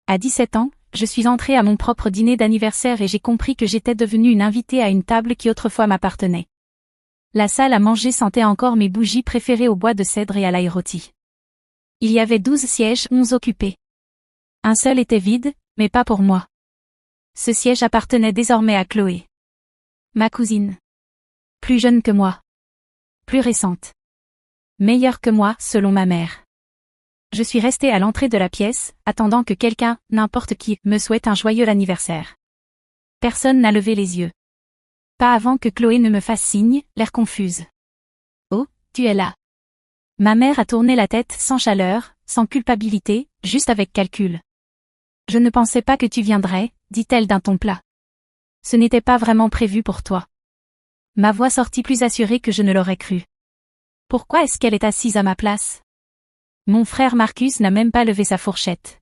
À 17 ans, je suis entrée à mon propre dîner d'anniversaire et j'ai compris que j'étais devenue une invitée à une table qui autrefois m'appartenait. La salle à manger sentait encore mes bougies préférées au bois de cèdre et à l'ail rôti. Il y avait 12 sièges, 11 occupés. Un seul était vide, mais pas pour moi. Ce siège appartenait désormais à Chloé. Ma cousine. Plus jeune que moi. Plus récente. Meilleure que moi, selon ma mère. Je suis restée à l'entrée de la pièce, attendant que quelqu'un, n'importe qui, me souhaite un joyeux anniversaire. Personne n'a levé les yeux. Pas avant que Chloé ne me fasse signe, l'air confuse. Oh, tu es là. Ma mère a tourné la tête sans chaleur, sans culpabilité, juste avec calcul. Je ne pensais pas que tu viendrais, dit-elle d'un ton plat. Ce n'était pas vraiment prévu pour toi. Ma voix sortit plus assurée que je ne l'aurais cru. Pourquoi est-ce qu'elle est assise à ma place? Mon frère Marcus n'a même pas levé sa fourchette.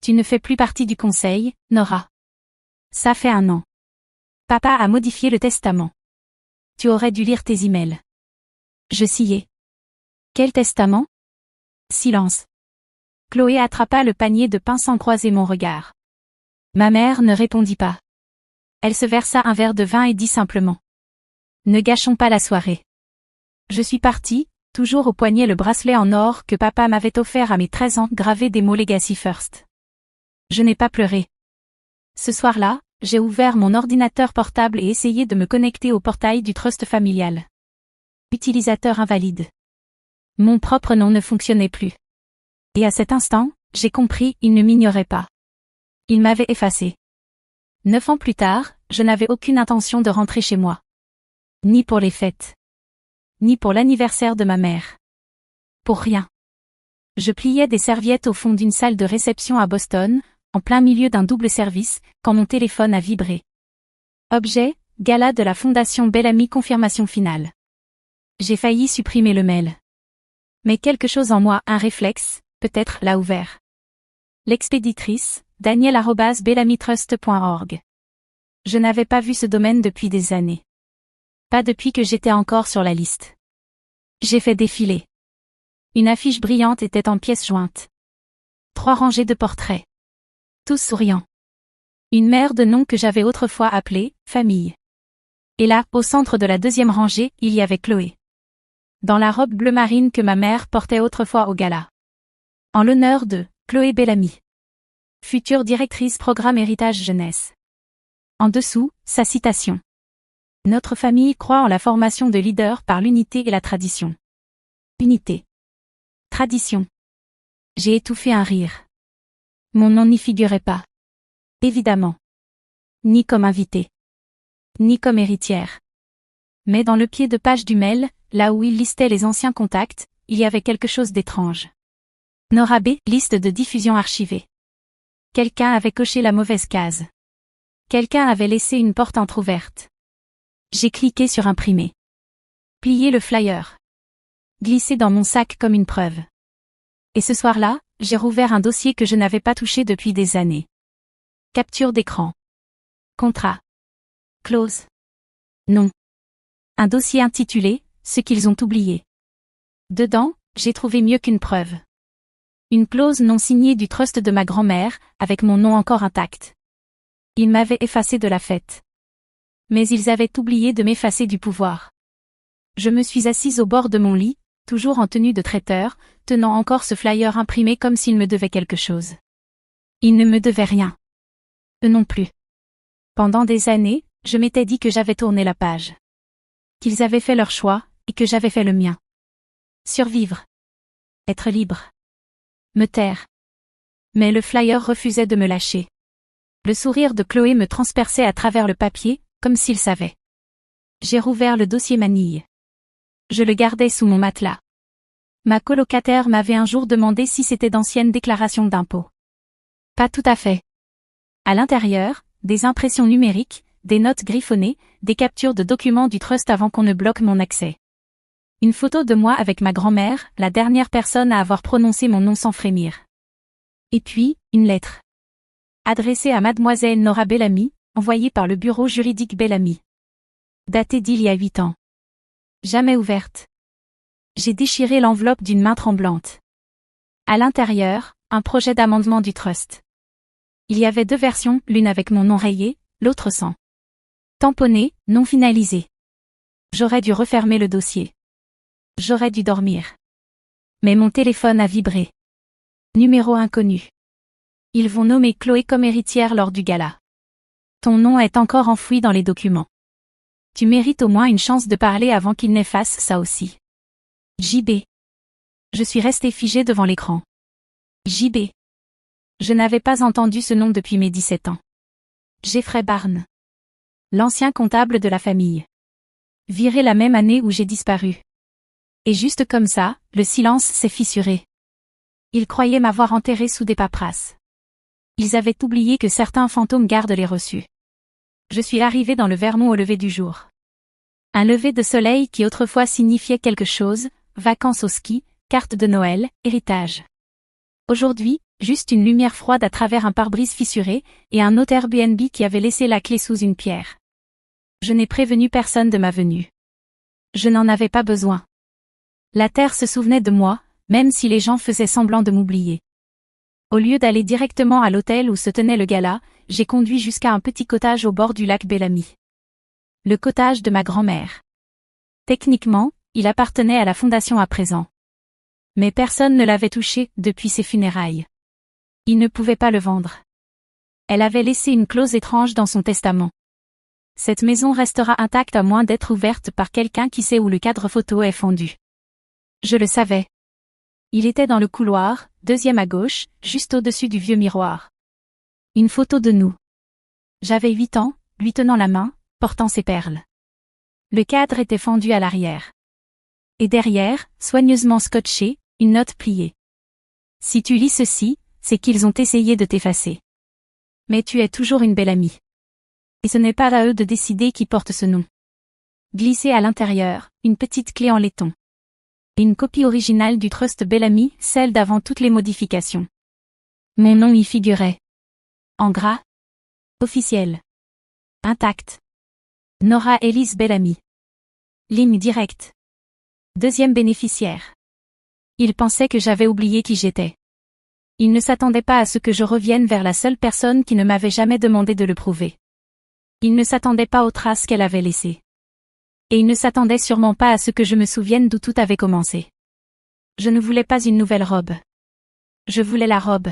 Tu ne fais plus partie du conseil, Nora. Ça fait 1 an. Papa a modifié le testament. Tu aurais dû lire tes emails. Je sillais. Quel testament? Silence. Chloé attrapa le panier de pain sans croiser mon regard. Ma mère ne répondit pas. Elle se versa un verre de vin et dit simplement. Ne gâchons pas la soirée. Je suis partie, toujours au poignet le bracelet en or que papa m'avait offert à mes 13 ans gravé des mots Legacy First. Je n'ai pas pleuré. Ce soir-là, j'ai ouvert mon ordinateur portable et essayé de me connecter au portail du trust familial. Utilisateur invalide. Mon propre nom ne fonctionnait plus. Et à cet instant, j'ai compris, il ne m'ignorait pas. Il m'avait effacé. 9 ans plus tard, je n'avais aucune intention de rentrer chez moi. Ni pour les fêtes. Ni pour l'anniversaire de ma mère. Pour rien. Je pliais des serviettes au fond d'une salle de réception à Boston, en plein milieu d'un double service, quand mon téléphone a vibré. Objet, gala de la Fondation Bellamy confirmation finale. J'ai failli supprimer le mail. Mais quelque chose en moi, un réflexe, peut-être, l'a ouvert. L'expéditrice, daniel@bellamytrust.org. Je n'avais pas vu ce domaine depuis des années. Pas depuis que j'étais encore sur la liste. J'ai fait défiler. Une affiche brillante était en pièces jointes. 3 rangées de portraits. Tous souriants. Une mère de nom que j'avais autrefois appelée « famille ». Et là, au centre de la 2e rangée, il y avait Chloé. Dans la robe bleu marine que ma mère portait autrefois au gala. En l'honneur de Chloé Bellamy. Future directrice programme héritage jeunesse. En dessous, sa citation. Notre famille croit en la formation de leaders par l'unité et la tradition. Unité. Tradition. J'ai étouffé un rire. Mon nom n'y figurait pas. Évidemment. Ni comme invitée. Ni comme héritière. Mais dans le pied de page du mail, là où il listait les anciens contacts, il y avait quelque chose d'étrange. Nora B. Liste de diffusion archivée. Quelqu'un avait coché la mauvaise case. Quelqu'un avait laissé une porte entrouverte. J'ai cliqué sur imprimer. Plier le flyer. Glisser dans mon sac comme une preuve. Et ce soir-là, j'ai rouvert un dossier que je n'avais pas touché depuis des années. Capture d'écran. Contrat. Clause. Non. Un dossier intitulé « Ce qu'ils ont oublié ». Dedans, j'ai trouvé mieux qu'une preuve. Une clause non signée du trust de ma grand-mère, avec mon nom encore intact. Ils m'avaient effacé de la fête. Mais ils avaient oublié de m'effacer du pouvoir. Je me suis assise au bord de mon lit, toujours en tenue de traiteur, tenant encore ce flyer imprimé comme s'il me devait quelque chose. Ils ne me devaient rien. Eux non plus. Pendant des années, je m'étais dit que j'avais tourné la page. Qu'ils avaient fait leur choix, et que j'avais fait le mien. Survivre. Être libre. Me taire. Mais le flyer refusait de me lâcher. Le sourire de Chloé me transperçait à travers le papier, comme s'il savait. J'ai rouvert le dossier manille. Je le gardais sous mon matelas. Ma colocataire m'avait un jour demandé si c'était d'anciennes déclarations d'impôts. Pas tout à fait. À l'intérieur, des impressions numériques, des notes griffonnées, des captures de documents du trust avant qu'on ne bloque mon accès. Une photo de moi avec ma grand-mère, la dernière personne à avoir prononcé mon nom sans frémir. Et puis, une lettre. Adressée à mademoiselle Nora Bellamy, envoyée par le bureau juridique Bellamy. Datée d'il y a 8 ans. Jamais ouverte. J'ai déchiré l'enveloppe d'une main tremblante. À l'intérieur, un projet d'amendement du trust. Il y avait 2 versions, l'une avec mon nom rayé, l'autre sans. Tamponné, non finalisé. J'aurais dû refermer le dossier. J'aurais dû dormir. Mais mon téléphone a vibré. Numéro inconnu. Ils vont nommer Chloé comme héritière lors du gala. Ton nom est encore enfoui dans les documents. Tu mérites au moins une chance de parler avant qu'ils n'effacent ça aussi. JB. Je suis restée figée devant l'écran. JB. Je n'avais pas entendu ce nom depuis mes 17 ans. Jeffrey Barnes. L'ancien comptable de la famille. Viré la même année où j'ai disparu. Et juste comme ça, le silence s'est fissuré. Ils croyaient m'avoir enterré sous des paperasses. Ils avaient oublié que certains fantômes gardent les reçus. Je suis arrivée dans le Vermont au lever du jour. Un lever de soleil qui autrefois signifiait quelque chose, vacances au ski, carte de Noël, héritage. Aujourd'hui, juste une lumière froide à travers un pare-brise fissuré, et un autre Airbnb qui avait laissé la clé sous une pierre. Je n'ai prévenu personne de ma venue. Je n'en avais pas besoin. La terre se souvenait de moi, même si les gens faisaient semblant de m'oublier. Au lieu d'aller directement à l'hôtel où se tenait le gala, j'ai conduit jusqu'à un petit cottage au bord du lac Bellamy. Le cottage de ma grand-mère. Techniquement, il appartenait à la fondation à présent. Mais personne ne l'avait touché depuis ses funérailles. Il ne pouvait pas le vendre. Elle avait laissé une clause étrange dans son testament. Cette maison restera intacte à moins d'être ouverte par quelqu'un qui sait où le cadre photo est fondu. Je le savais. Il était dans le couloir, 2e à gauche, juste au-dessus du vieux miroir. Une photo de nous. J'avais 8 ans, lui tenant la main, portant ses perles. Le cadre était fendu à l'arrière. Et derrière, soigneusement scotché, une note pliée. Si tu lis ceci, c'est qu'ils ont essayé de t'effacer. Mais tu es toujours une belle amie. Et ce n'est pas à eux de décider qui porte ce nom. Glissé à l'intérieur, une petite clé en laiton. Une copie originale du Trust Bellamy, celle d'avant toutes les modifications. Mon nom y figurait. En gras. Officiel. Intact. Nora Elise Bellamy. Ligne directe. 2e bénéficiaire. Il pensait que j'avais oublié qui j'étais. Il ne s'attendait pas à ce que je revienne vers la seule personne qui ne m'avait jamais demandé de le prouver. Il ne s'attendait pas aux traces qu'elle avait laissées. Et il ne s'attendait sûrement pas à ce que je me souvienne d'où tout avait commencé. Je ne voulais pas une nouvelle robe. Je voulais la robe.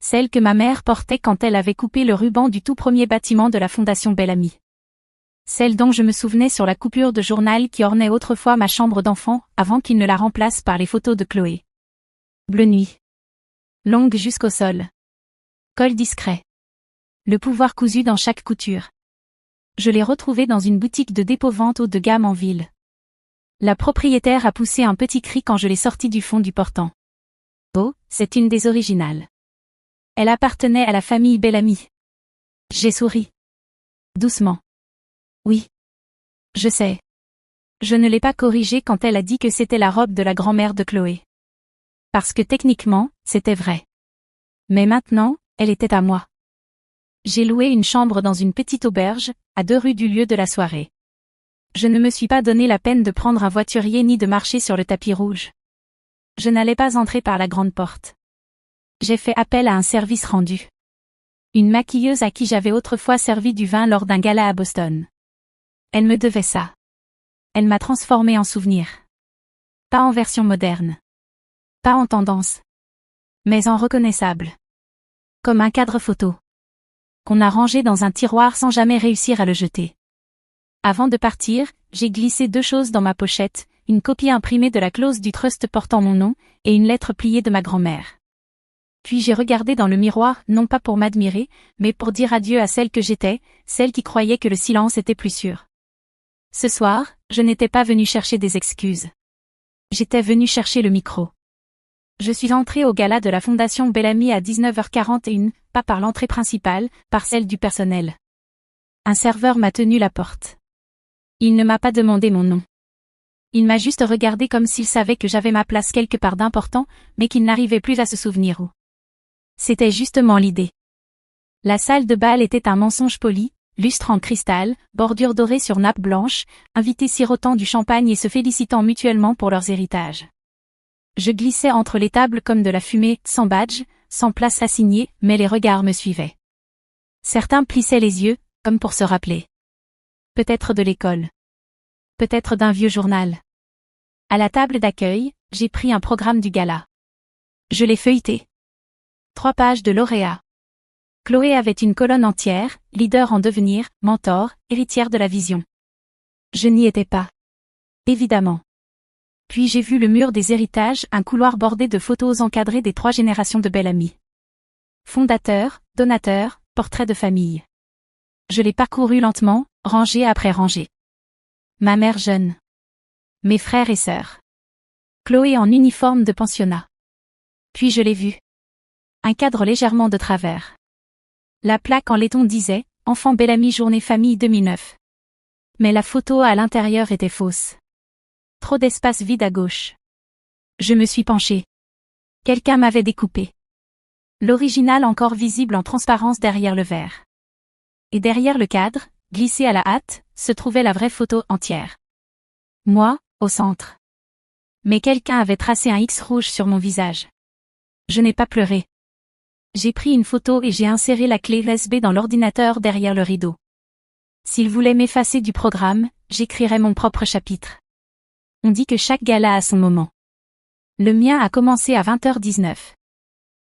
Celle que ma mère portait quand elle avait coupé le ruban du tout premier bâtiment de la Fondation Bellamy. Celle dont je me souvenais sur la coupure de journal qui ornait autrefois ma chambre d'enfant avant qu'il ne la remplace par les photos de Chloé. Bleu nuit. Longue jusqu'au sol. Col discret. Le pouvoir cousu dans chaque couture. Je l'ai retrouvée dans une boutique de dépôt-vente haut de gamme en ville. La propriétaire a poussé un petit cri quand je l'ai sortie du fond du portant. Oh, c'est une des originales. Elle appartenait à la famille Bellamy. J'ai souri. Doucement. Oui. Je sais. Je ne l'ai pas corrigée quand elle a dit que c'était la robe de la grand-mère de Chloé. Parce que techniquement, c'était vrai. Mais maintenant, elle était à moi. J'ai loué une chambre dans une petite auberge, à 2 rues du lieu de la soirée. Je ne me suis pas donné la peine de prendre un voiturier ni de marcher sur le tapis rouge. Je n'allais pas entrer par la grande porte. J'ai fait appel à un service rendu. Une maquilleuse à qui j'avais autrefois servi du vin lors d'un gala à Boston. Elle me devait ça. Elle m'a transformé en souvenir. Pas en version moderne. Pas en tendance. Mais en reconnaissable. Comme un cadre photo. Qu'on a rangé dans un tiroir sans jamais réussir à le jeter. Avant de partir, j'ai glissé 2 choses dans ma pochette, une copie imprimée de la clause du trust portant mon nom, et une lettre pliée de ma grand-mère. Puis j'ai regardé dans le miroir, non pas pour m'admirer, mais pour dire adieu à celle que j'étais, celle qui croyait que le silence était plus sûr. Ce soir, je n'étais pas venue chercher des excuses. J'étais venue chercher le micro. Je suis entrée au gala de la Fondation Bellamy à 19h41, pas par l'entrée principale, par celle du personnel. Un serveur m'a tenu la porte. Il ne m'a pas demandé mon nom. Il m'a juste regardé comme s'il savait que j'avais ma place quelque part d'important, mais qu'il n'arrivait plus à se souvenir où. C'était justement l'idée. La salle de bal était un mensonge poli, lustre en cristal, bordure dorée sur nappe blanche, invités sirotant du champagne et se félicitant mutuellement pour leurs héritages. Je glissais entre les tables comme de la fumée, sans badge, sans place assignée, mais les regards me suivaient. Certains plissaient les yeux, comme pour se rappeler. Peut-être de l'école. Peut-être d'un vieux journal. À la table d'accueil, j'ai pris un programme du gala. Je l'ai feuilleté. 3 pages de lauréats. Chloé avait une colonne entière, leader en devenir, mentor, héritière de la vision. Je n'y étais pas. Évidemment. Puis j'ai vu le mur des héritages, un couloir bordé de photos encadrées des 3 générations de Bellamy. Fondateur, donateur, portrait de famille. Je l'ai parcouru lentement, rangée après rangée. Ma mère jeune. Mes frères et sœurs. Chloé en uniforme de pensionnat. Puis je l'ai vu. Un cadre légèrement de travers. La plaque en laiton disait « Enfant Bellamy Journée Famille 2009 ». Mais la photo à l'intérieur était fausse. Trop d'espace vide à gauche. Je me suis penchée. Quelqu'un m'avait découpé. L'original encore visible en transparence derrière le verre. Et derrière le cadre, glissé à la hâte, se trouvait la vraie photo entière. Moi, au centre. Mais quelqu'un avait tracé un X rouge sur mon visage. Je n'ai pas pleuré. J'ai pris une photo et j'ai inséré la clé USB dans l'ordinateur derrière le rideau. S'il voulait m'effacer du programme, j'écrirais mon propre chapitre. On dit que chaque gala a son moment. Le mien a commencé à 20h19.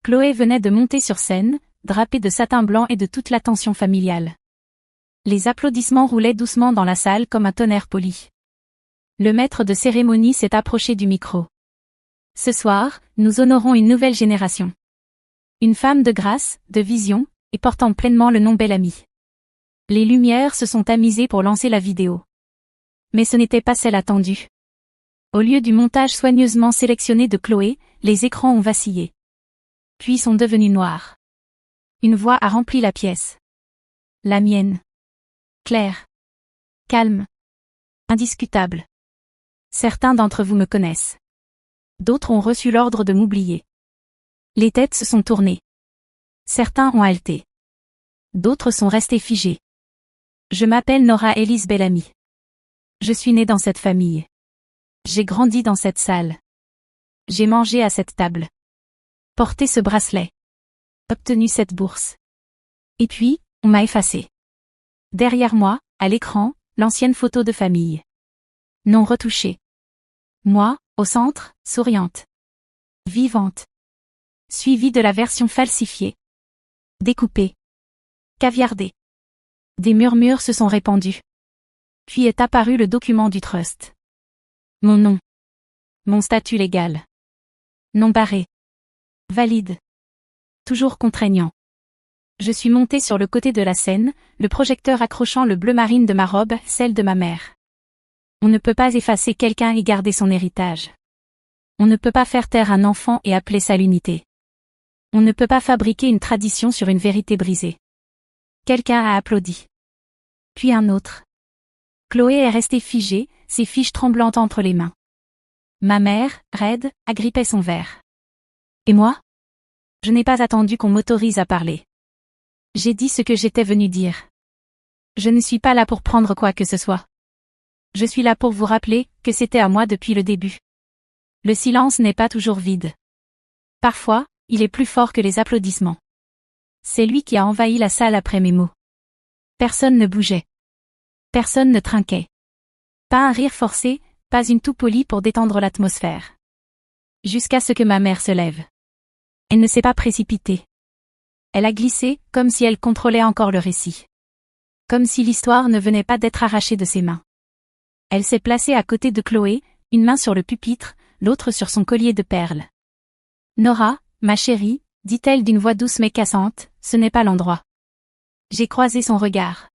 Chloé venait de monter sur scène, drapée de satin blanc et de toute l'attention familiale. Les applaudissements roulaient doucement dans la salle comme un tonnerre poli. Le maître de cérémonie s'est approché du micro. Ce soir, nous honorons une nouvelle génération. Une femme de grâce, de vision, et portant pleinement le nom Bellamy. Les lumières se sont tamisées pour lancer la vidéo. Mais ce n'était pas celle attendue. Au lieu du montage soigneusement sélectionné de Chloé, les écrans ont vacillé. Puis sont devenus noirs. Une voix a rempli la pièce. La mienne. Claire. Calme. Indiscutable. Certains d'entre vous me connaissent. D'autres ont reçu l'ordre de m'oublier. Les têtes se sont tournées. Certains ont halté. D'autres sont restés figés. Je m'appelle Nora Elise Bellamy. Je suis née dans cette famille. J'ai grandi dans cette salle. J'ai mangé à cette table. Porté ce bracelet. Obtenu cette bourse. Et puis, on m'a effacé. Derrière moi, à l'écran, l'ancienne photo de famille. Non retouchée. Moi, au centre, souriante. Vivante. Suivie de la version falsifiée. Découpée. Caviardée. Des murmures se sont répandus. Puis est apparu le document du trust. Mon nom. Mon statut légal. Non barré. Valide. Toujours contraignant. Je suis montée sur le côté de la scène, le projecteur accrochant le bleu marine de ma robe, celle de ma mère. On ne peut pas effacer quelqu'un et garder son héritage. On ne peut pas faire taire un enfant et appeler ça l'unité. On ne peut pas fabriquer une tradition sur une vérité brisée. Quelqu'un a applaudi. Puis un autre. Chloé est restée figée, ses fiches tremblantes entre les mains. Ma mère, raide, agrippait son verre. Et moi? Je n'ai pas attendu qu'on m'autorise à parler. J'ai dit ce que j'étais venue dire. Je ne suis pas là pour prendre quoi que ce soit. Je suis là pour vous rappeler que c'était à moi depuis le début. Le silence n'est pas toujours vide. Parfois, il est plus fort que les applaudissements. C'est lui qui a envahi la salle après mes mots. Personne ne bougeait. Personne ne trinquait. Pas un rire forcé, pas une toux polie pour détendre l'atmosphère. Jusqu'à ce que ma mère se lève. Elle ne s'est pas précipitée. Elle a glissé, comme si elle contrôlait encore le récit. Comme si l'histoire ne venait pas d'être arrachée de ses mains. Elle s'est placée à côté de Chloé, une main sur le pupitre, l'autre sur son collier de perles. Nora, ma chérie, dit-elle d'une voix douce mais cassante, ce n'est pas l'endroit. J'ai croisé son regard.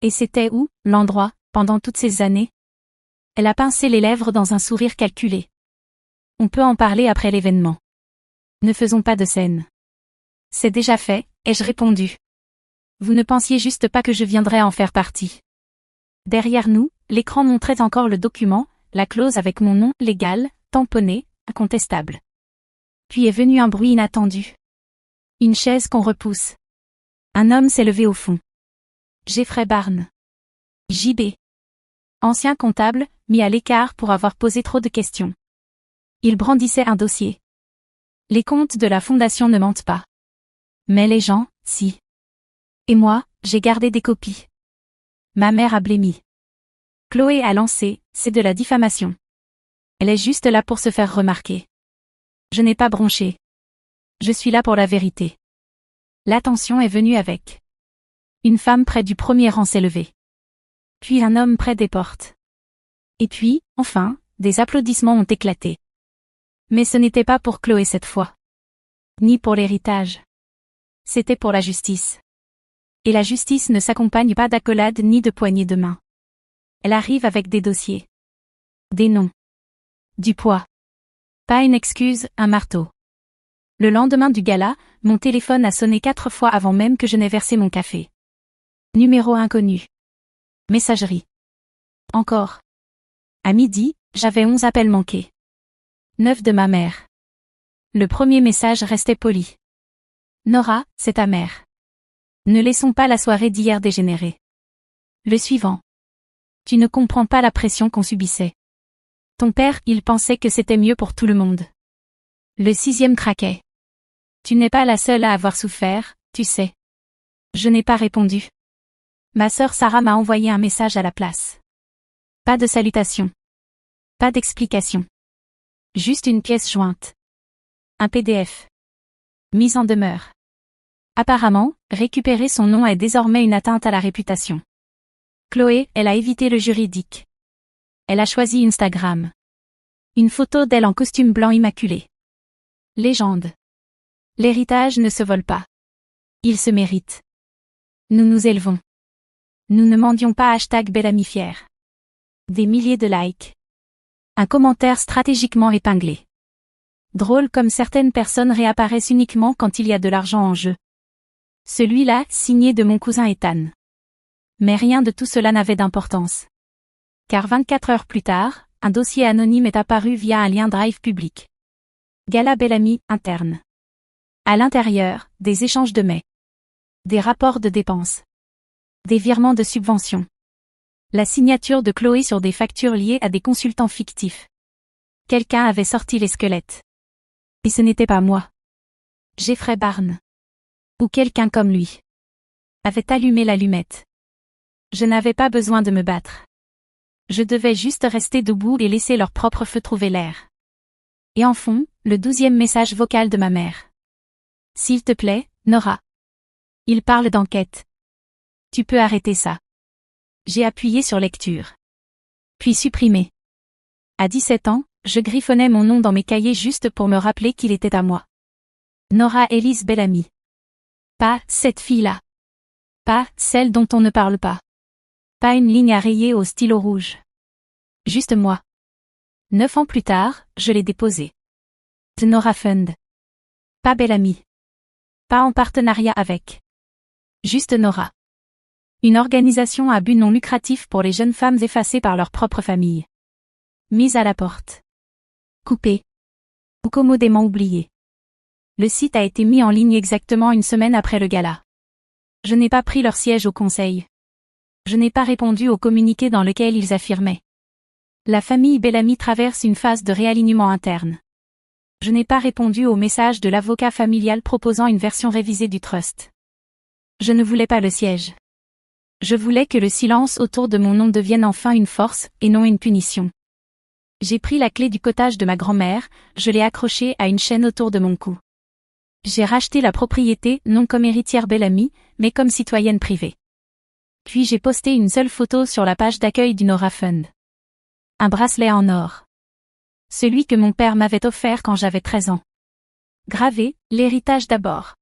Et c'était où, l'endroit, pendant toutes ces années? Elle a pincé les lèvres dans un sourire calculé. On peut en parler après l'événement. Ne faisons pas de scène. C'est déjà fait, ai-je répondu. Vous ne pensiez juste pas que je viendrais en faire partie. Derrière nous, l'écran montrait encore le document, la clause avec mon nom, légal, tamponné, incontestable. Puis est venu un bruit inattendu. Une chaise qu'on repousse. Un homme s'est levé au fond. Jeffrey Barnes. JB. Ancien comptable, mis à l'écart pour avoir posé trop de questions. Il brandissait un dossier. Les comptes de la fondation ne mentent pas. Mais les gens, si. Et moi, j'ai gardé des copies. Ma mère a blêmi. Chloé a lancé, c'est de la diffamation. Elle est juste là pour se faire remarquer. Je n'ai pas bronché. Je suis là pour la vérité. L'attention est venue avec. Une femme près du premier rang s'est levée. Puis un homme près des portes. Et puis, enfin, des applaudissements ont éclaté. Mais ce n'était pas pour Chloé cette fois. Ni pour l'héritage. C'était pour la justice. Et la justice ne s'accompagne pas d'accolades ni de poignées de main. Elle arrive avec des dossiers. Des noms. Du poids. Pas une excuse, un marteau. Le lendemain du gala, mon téléphone a sonné 4 fois avant même que je n'ai versé mon café. Numéro inconnu. Messagerie. Encore. À midi, j'avais 11 appels manqués. 9 de ma mère. Le premier message restait poli. Nora, c'est ta mère. Ne laissons pas la soirée d'hier dégénérer. Le suivant. Tu ne comprends pas la pression qu'on subissait. Ton père, il pensait que c'était mieux pour tout le monde. Le 6e craquait. Tu n'es pas la seule à avoir souffert, tu sais. Je n'ai pas répondu. Ma sœur Sarah m'a envoyé un message à la place. Pas de salutation. Pas d'explication. Juste une pièce jointe. Un PDF. Mise en demeure. Apparemment, récupérer son nom est désormais une atteinte à la réputation. Chloé, elle a évité le juridique. Elle a choisi Instagram. Une photo d'elle en costume blanc immaculé. Légende. L'héritage ne se vole pas. Il se mérite. Nous nous élevons. Nous ne mendions pas #BellamyFière. Des milliers de likes. Un commentaire stratégiquement épinglé. Drôle comme certaines personnes réapparaissent uniquement quand il y a de l'argent en jeu. Celui-là, signé de mon cousin Ethan. Mais rien de tout cela n'avait d'importance. Car 24 heures plus tard, un dossier anonyme est apparu via un lien Drive public. Gala Bellamy, interne. À l'intérieur, des échanges de mets. Des rapports de dépenses. Des virements de subventions. La signature de Chloé sur des factures liées à des consultants fictifs. Quelqu'un avait sorti les squelettes. Et ce n'était pas moi. Jeffrey Barnes. Ou quelqu'un comme lui. Avait allumé l'allumette. Je n'avais pas besoin de me battre. Je devais juste rester debout et laisser leur propre feu trouver l'air. Et en fond, le 12e message vocal de ma mère. S'il te plaît, Nora. Il parle d'enquête. Tu peux arrêter ça. J'ai appuyé sur lecture. Puis supprimer. À 17 ans, je griffonnais mon nom dans mes cahiers juste pour me rappeler qu'il était à moi. Nora Elise Bellamy. Pas cette fille-là. Pas celle dont on ne parle pas. Pas une ligne à rayer au stylo rouge. Juste moi. 9 ans plus tard, je l'ai déposé. The Nora Fund. Pas Bellamy. Pas en partenariat avec. Juste Nora. Une organisation à but non lucratif pour les jeunes femmes effacées par leur propre famille. Mise à la porte. Coupée. Ou commodément oubliée. Le site a été mis en ligne exactement une semaine après le gala. Je n'ai pas pris leur siège au conseil. Je n'ai pas répondu au communiqué dans lequel ils affirmaient. La famille Bellamy traverse une phase de réalignement interne. Je n'ai pas répondu au message de l'avocat familial proposant une version révisée du trust. Je ne voulais pas le siège. Je voulais que le silence autour de mon nom devienne enfin une force, et non une punition. J'ai pris la clé du cottage de ma grand-mère, je l'ai accrochée à une chaîne autour de mon cou. J'ai racheté la propriété non comme héritière Bellamy, mais comme citoyenne privée. Puis j'ai posté une seule photo sur la page d'accueil du Nora Fund. Un bracelet en or. Celui que mon père m'avait offert quand j'avais 13 ans. Gravé, l'héritage d'abord.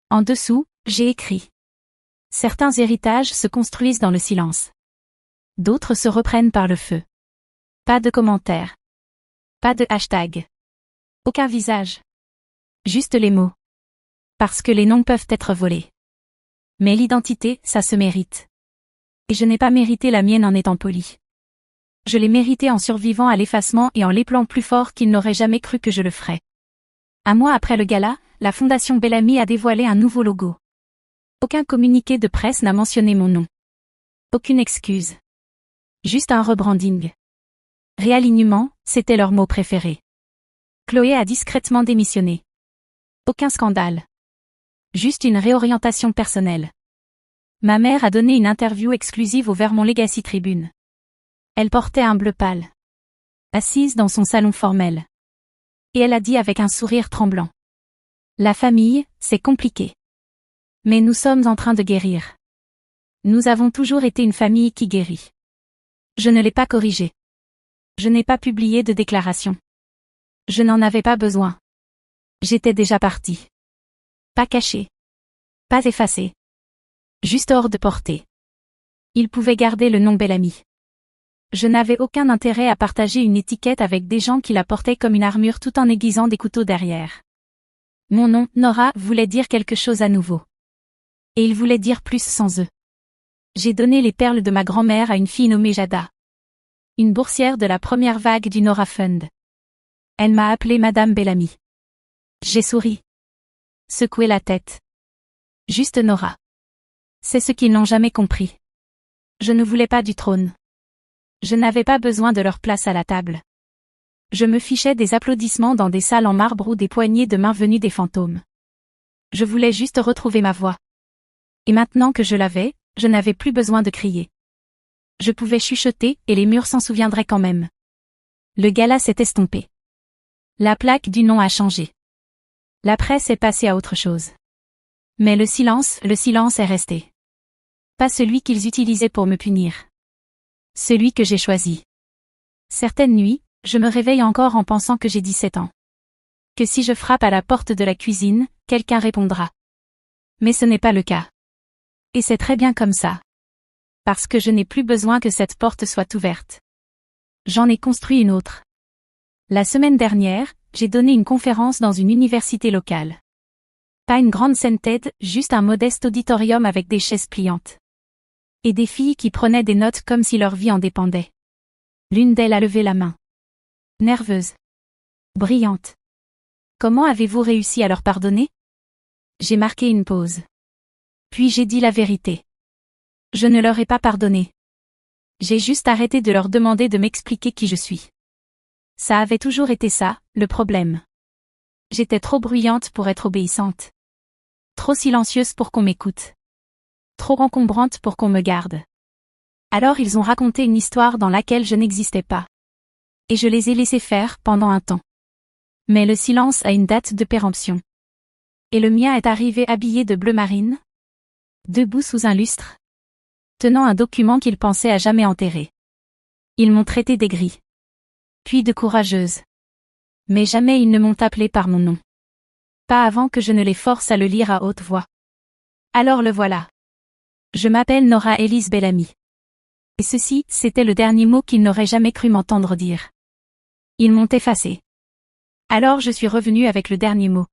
En dessous, j'ai écrit. Certains héritages se construisent dans le silence. D'autres se reprennent par le feu. Pas de commentaires. Pas de hashtag. Aucun visage. Juste les mots. Parce que les noms peuvent être volés. Mais l'identité, ça se mérite. Et je n'ai pas mérité la mienne en étant poli. Je l'ai méritée en survivant à l'effacement et en l'épelant plus fort qu'ils n'auraient jamais cru que je le ferais. Un mois après le gala, la Fondation Bellamy a dévoilé un nouveau logo. Aucun communiqué de presse n'a mentionné mon nom. Aucune excuse. Juste un rebranding. Réalignement, c'était leur mot préféré. Chloé a discrètement démissionné. Aucun scandale. Juste une réorientation personnelle. Ma mère a donné une interview exclusive au Vermont Legacy Tribune. Elle portait un bleu pâle. Assise dans son salon formel. Et elle a dit avec un sourire tremblant. La famille, c'est compliqué. Mais nous sommes en train de guérir. Nous avons toujours été une famille qui guérit. Je ne l'ai pas corrigé. Je n'ai pas publié de déclaration. Je n'en avais pas besoin. J'étais déjà partie. Pas caché. Pas effacé. Juste hors de portée. Il pouvait garder le nom Bellamy. Je n'avais aucun intérêt à partager une étiquette avec des gens qui la portaient comme une armure tout en aiguisant des couteaux derrière. Mon nom, Nora, voulait dire quelque chose à nouveau. Et il voulait dire plus sans eux. J'ai donné les perles de ma grand-mère à une fille nommée Jada. Une boursière de la première vague du Nora Fund. Elle m'a appelée Madame Bellamy. J'ai souri. Secoué la tête. Juste Nora. C'est ce qu'ils n'ont jamais compris. Je ne voulais pas du trône. Je n'avais pas besoin de leur place à la table. Je me fichais des applaudissements dans des salles en marbre ou des poignées de main venues des fantômes. Je voulais juste retrouver ma voix. Et maintenant que je l'avais, je n'avais plus besoin de crier. Je pouvais chuchoter et les murs s'en souviendraient quand même. Le gala s'est estompé. La plaque du nom a changé. La presse est passée à autre chose. Mais le silence est resté. Pas celui qu'ils utilisaient pour me punir. Celui que j'ai choisi. Certaines nuits, je me réveille encore en pensant que j'ai 17 ans. Que si je frappe à la porte de la cuisine, quelqu'un répondra. Mais ce n'est pas le cas. Et c'est très bien comme ça. Parce que je n'ai plus besoin que cette porte soit ouverte. J'en ai construit une autre. La semaine dernière, j'ai donné une conférence dans une université locale. Pas une grande scène TED, juste un modeste auditorium avec des chaises pliantes. Et des filles qui prenaient des notes comme si leur vie en dépendait. L'une d'elles a levé la main. Nerveuse. Brillante. Comment avez-vous réussi à leur pardonner? J'ai marqué une pause. Puis j'ai dit la vérité. Je ne leur ai pas pardonné. J'ai juste arrêté de leur demander de m'expliquer qui je suis. Ça avait toujours été ça, le problème. J'étais trop bruyante pour être obéissante. Trop silencieuse pour qu'on m'écoute. Trop encombrante pour qu'on me garde. Alors ils ont raconté une histoire dans laquelle je n'existais pas. Et je les ai laissés faire pendant un temps. Mais le silence a une date de péremption. Et le mien est arrivé habillé de bleu marine, debout sous un lustre, tenant un document qu'ils pensaient à jamais enterrer. Ils m'ont traité d'aigrie. Puis de courageuse. Mais jamais ils ne m'ont appelé par mon nom. Pas avant que je ne les force à le lire à haute voix. Alors le voilà. Je m'appelle Nora Elise Bellamy. Et ceci, c'était le dernier mot qu'ils n'auraient jamais cru m'entendre dire. Ils m'ont effacé. Alors je suis revenue avec le dernier mot.